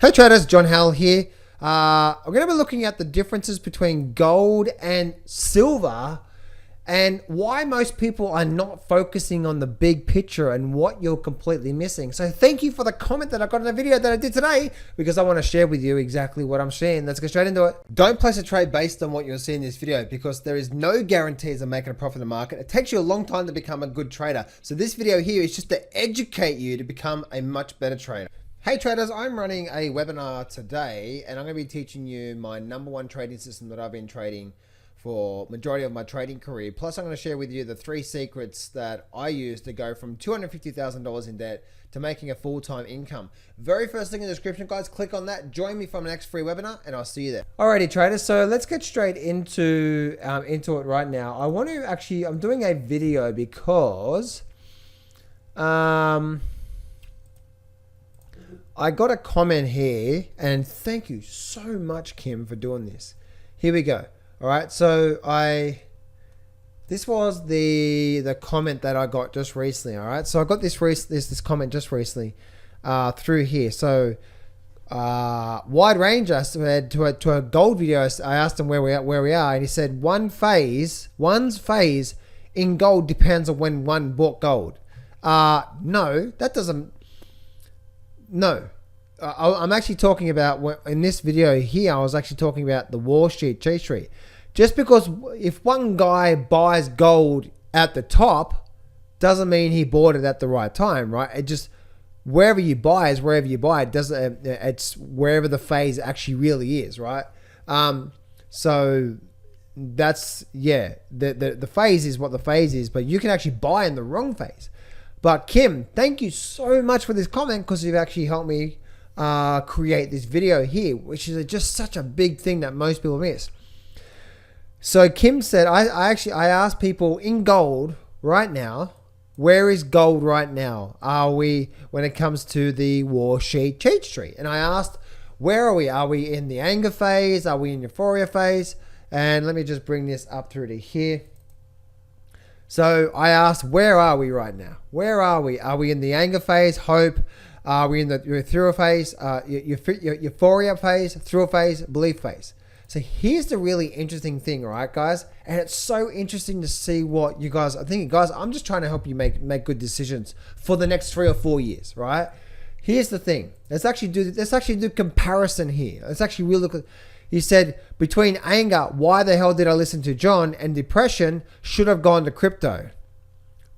Hey traders, John Howell here. I'm going to be looking at the differences between gold and silver and why most people are not focusing on the big picture and what you're completely missing. So thank you for the comment that I got in the video that I did today, because I want to share with you exactly what I'm sharing. Let's get straight into it. Don't place a trade based on what you're seeing in this video, because there is no guarantees of making a profit in the market. It takes you a long time to become a good trader. So this video here is just to educate you to become a much better trader. Hey traders, I'm running a webinar today and I'm going to be teaching you my #1 trading system that I've been trading for majority of my trading career. Plus I'm going to share with you the 3 secrets that I use to go from $250,000 in debt to making a full-time income. Very first link in the description, guys. Click on that. Join me for my next free webinar and I'll see you there. Alrighty traders, so let's get straight into it right now. I'm doing a video because I got a comment here, and thank you so much, Kim, for doing this. Here we go. All right, so this was the comment that I got just recently. All right, so I got this comment just recently through here. So Wide Ranger said to a gold video, I asked him where we are, and he said one's phase in gold depends on when one bought gold. No, that doesn't. No, I'm actually talking about, in this video here, I was actually talking about the Wall Street cheat sheet. Just because if one guy buys gold at the top doesn't mean he bought it at the right time, right? It just, wherever you buy is wherever you buy. It doesn't, it's wherever the phase actually really is, right? So that's, yeah, the phase is what the phase is, but you can actually buy in the wrong phase. But Kim, thank you so much for this comment, because you've actually helped me create this video here, which is just such a big thing that most people miss. So Kim said, I asked people in gold right now, where is gold right now? Are we, when it comes to the Wall Street cheat sheet? And I asked, where are we? Are we in the anger phase? Are we in euphoria phase? And let me just bring this up through to here. So I asked, where are we right now? Where are we? Are we in the anger phase, hope? Are we in the euphoria phase, euphoria phase, thrill phase, belief phase? So here's the really interesting thing, right, guys? And it's so interesting to see what you guys are thinking. Guys, I'm just trying to help you make good decisions for the next 3 or 4 years, right? Here's the thing. Let's actually do comparison here. Let's actually really look at. He said, between anger, why the hell did I listen to John, and depression, should have gone to crypto.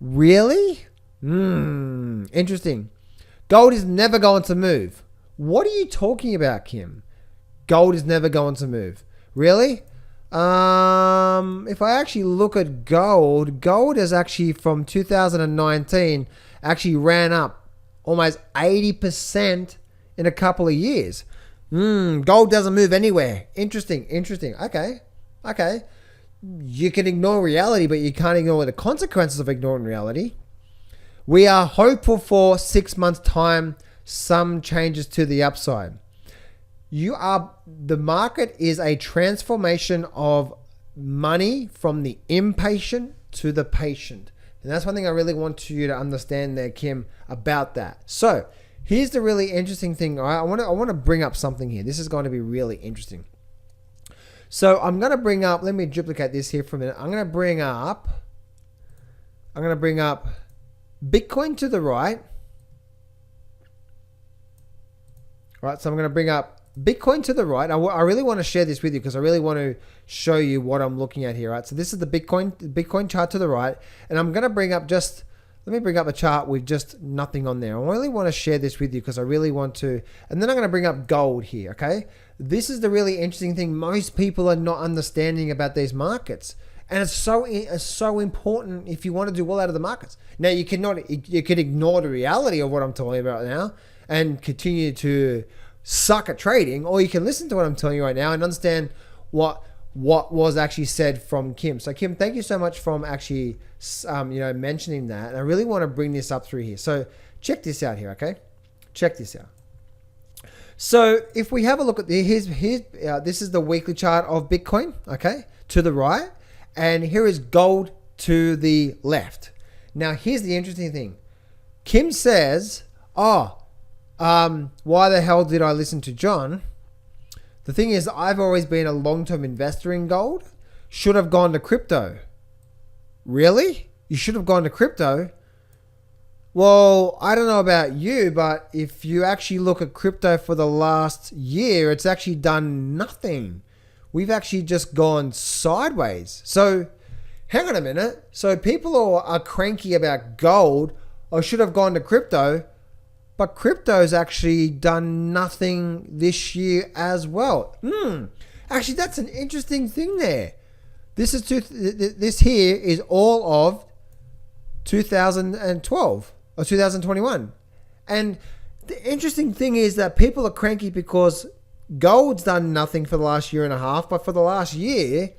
Really? Interesting. Gold is never going to move. What are you talking about, Kim? Gold is never going to move. Really? If I actually look at gold is actually from 2019 actually ran up almost 80% in a couple of years. Gold doesn't move anywhere. Interesting. Okay. You can ignore reality, but you can't ignore the consequences of ignoring reality. We are hopeful for 6 months' time, some changes to the upside. The market is a transformation of money from the impatient to the patient. And that's one thing I really want you to understand there, Kim, about that. So here's the really interesting thing. I want to bring up something here. This is going to be really interesting. So I'm going to bring up, let me duplicate this here for a minute. I'm going to bring up Bitcoin to the right. All right, so I'm going to bring up Bitcoin to the right. I really want to share this with you because I really want to show you what I'm looking at here. Right, so this is the Bitcoin chart to the right, and I'm going to bring up let me bring up a chart with just nothing on there. I really want to share this with you because I really want to, and then I'm going to bring up gold here, okay? This is the really interesting thing most people are not understanding about these markets. And it's so important if you want to do well out of the markets. Now, you can ignore the reality of what I'm talking about now and continue to suck at trading, or you can listen to what I'm telling you right now and understand what was actually said from Kim. So Kim, thank you so much for actually mentioning that. And I really want to bring this up through here. So check this out here, okay? Check this out. So if we have a look at this is the weekly chart of Bitcoin, okay, to the right, and here is gold to the left. Now here's the interesting thing. Kim says, Why the hell did I listen to John? The thing is, I've always been a long-term investor in gold. Should have gone to crypto. Really? You should have gone to crypto? Well, I don't know about you, but if you actually look at crypto for the last year, it's actually done nothing. We've actually just gone sideways. So, hang on a minute. So, people are cranky about gold or should have gone to crypto, but crypto's actually done nothing this year as well. Actually, that's an interesting thing there. This here is all of 2012 or 2021. And the interesting thing is that people are cranky because gold's done nothing for the last year and a half, but for the last year,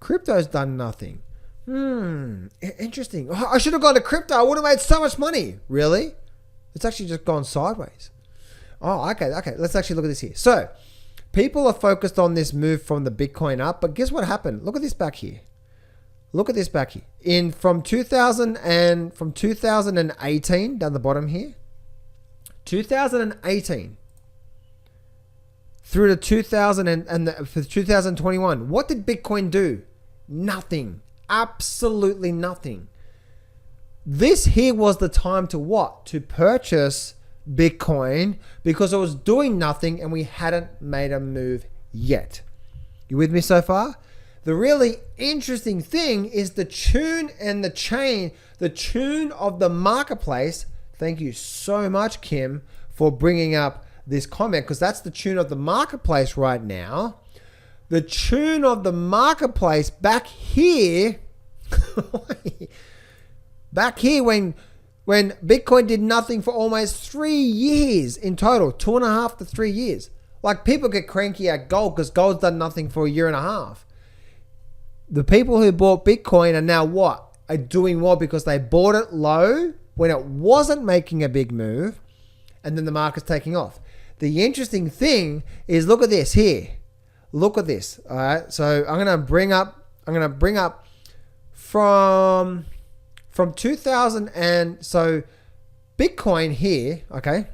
crypto's done nothing. Interesting. I should have gone to crypto. I would have made so much money. Really? It's actually just gone sideways. Oh, okay. Let's actually look at this here. So, people are focused on this move from the Bitcoin up, but guess what happened? Look at this back here. From 2018 down the bottom here, 2018 through to 2021. What did Bitcoin do? Nothing. Absolutely nothing. This here was the time to what? To purchase Bitcoin because it was doing nothing and we hadn't made a move yet. You with me so far? The really interesting thing is the tune and the chain, the tune of the marketplace. Thank you so much, Kim, for bringing up this comment, because that's the tune of the marketplace right now. The tune of the marketplace back here, when Bitcoin did nothing for almost 3 years in total, 2.5 to 3 years. Like, people get cranky at gold because gold's done nothing for a year and a half. The people who bought Bitcoin are now what? Are doing more because they bought it low when it wasn't making a big move, and then the market's taking off. The interesting thing is, look at this here. Look at this. All right. So I'm gonna bring up from 2000 and so Bitcoin here. Okay.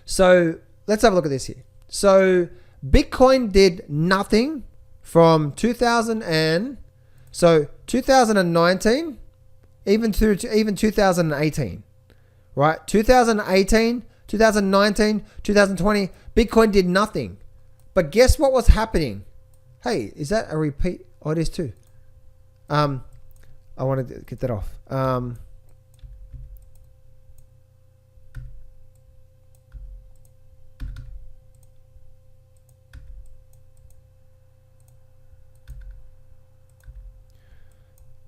So let's have a look at this here. So Bitcoin did nothing from 2019, even through to even 2018, right? 2018, 2019, 2020, Bitcoin did nothing. But guess what was happening? Hey, is that a repeat? Oh, it is too. I want to get that off.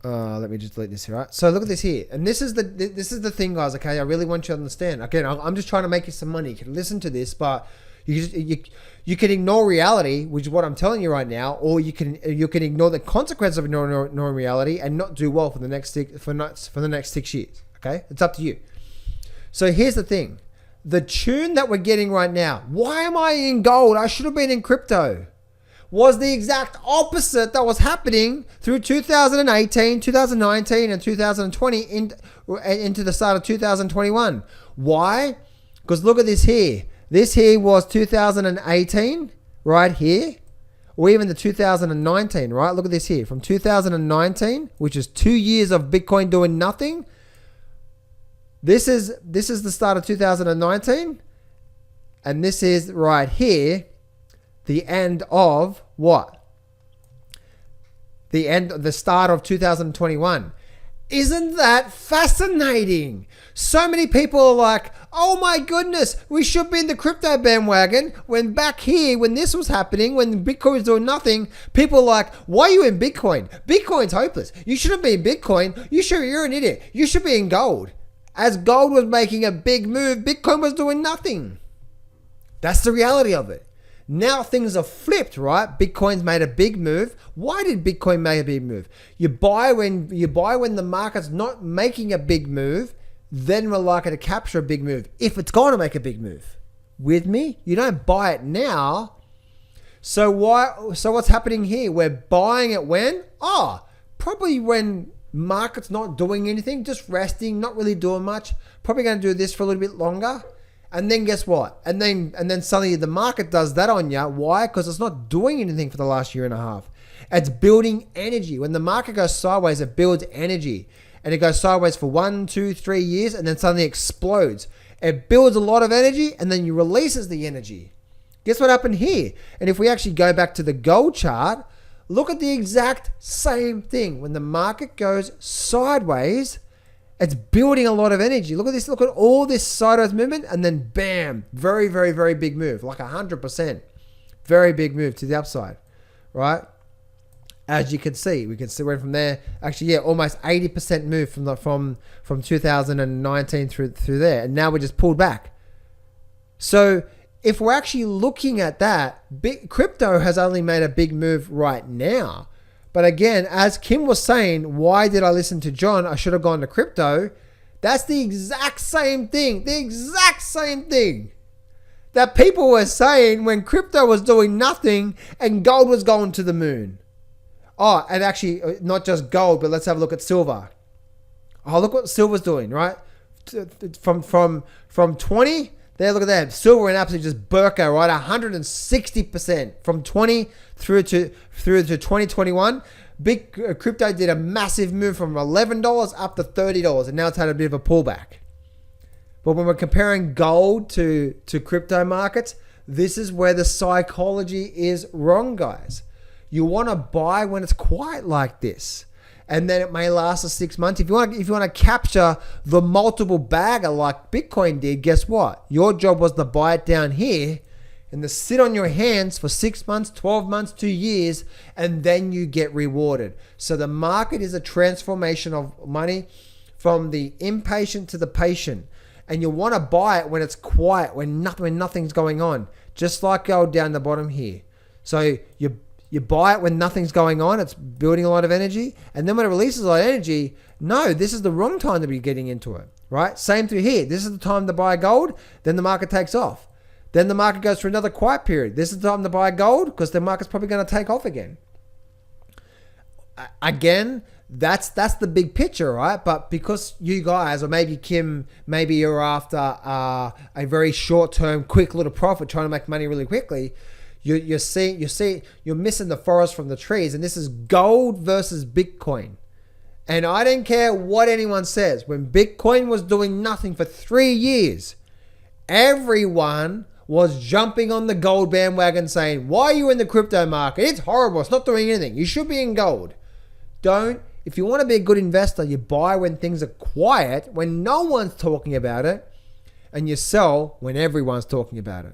Let me just delete this here, right? So look at this here, and this is the thing, guys. Okay, I really want you to understand. Again, I'm just trying to make you some money. You can listen to this, but you can ignore reality, which is what I'm telling you right now, or you can ignore the consequence of ignoring reality and not do well for the next 6 years. Okay, it's up to you. So here's the thing: the tune that we're getting right now. Why am I in gold? I should have been in crypto. Was the exact opposite that was happening through 2018, 2019, and 2020 into the start of 2021. Why? Because look at this here. This here was 2018, right here, or even the 2019, right? Look at this here. From 2019, which is 2 years of Bitcoin doing nothing. This is the start of 2019, and this is right here. The end of what? The start of 2021. Isn't that fascinating? So many people are like, oh my goodness, we should be in the crypto bandwagon. When back here, when this was happening, when Bitcoin was doing nothing, people are like, why are you in Bitcoin? Bitcoin's hopeless. You shouldn't be in Bitcoin. You're an idiot. You should be in gold. As gold was making a big move, Bitcoin was doing nothing. That's the reality of it. Now things are flipped, right? Bitcoin's made a big move. Why did Bitcoin make a big move? You buy when the market's not making a big move, then we're likely to capture a big move if it's going to make a big move. With me? You don't buy it now. So what's happening here? We're buying it when? Probably when Market's not doing anything, just resting, not really doing much. Probably going to do this for a little bit longer. And then guess what? And then suddenly the market does that on you. Why? Because it's not doing anything for the last year and a half. It's building energy. When the market goes sideways, it builds energy. And it goes sideways for 1, 2, 3 years and then suddenly explodes. It builds a lot of energy and then you releases the energy. Guess what happened here? And if we actually go back to the gold chart, look at the exact same thing. When the market goes sideways, it's building a lot of energy. Look at this. Look at all this sideways movement and then bam, very, very, very big move, like 100%. Very big move to the upside, right? As you can see, we can see went from there. Actually, yeah, almost 80% move from 2019 through there, and now we just pulled back. So if we're actually looking at that, crypto has only made a big move right now. But again, as Kim was saying, why did I listen to John? I should have gone to crypto. That's the exact same thing. The exact same thing that people were saying when crypto was doing nothing and gold was going to the moon. Oh, and actually, not just gold, but let's have a look at silver. Oh, look what silver's doing, right? From 20, there, look at that. Silver went absolutely just burko, right? 160% from 20 through to 2021. Big crypto did a massive move from $11 up to $30, and now it's had a bit of a pullback. But when we're comparing gold to crypto markets, this is where the psychology is wrong, guys. You want to buy when it's quiet like this, and then it may last us 6 months. If you want to capture the multiple bagger like Bitcoin did, guess what? Your job was to buy it down here and to sit on your hands for 6 months, 12 months, 2 years, and then you get rewarded. So the market is a transformation of money from the impatient to the patient. And you want to buy it when it's quiet, when nothing's going on, just like gold down the bottom here. So you buy it when nothing's going on, it's building a lot of energy, and then when it releases a lot of energy, no, this is the wrong time to be getting into it, right? Same through here. This is the time to buy gold, then the market takes off. Then the market goes through another quiet period. This is the time to buy gold because the market's probably going to take off again. Again, that's the big picture, right? But because you guys, or maybe Kim, maybe you're after a very short-term, quick little profit, trying to make money really quickly, you're missing the forest from the trees. And this is gold versus Bitcoin. And I don't care what anyone says. When Bitcoin was doing nothing for 3 years, everyone was jumping on the gold bandwagon saying, why are you in the crypto market? It's horrible. It's not doing anything. You should be in gold. If you want to be a good investor, you buy when things are quiet, when no one's talking about it, and you sell when everyone's talking about it.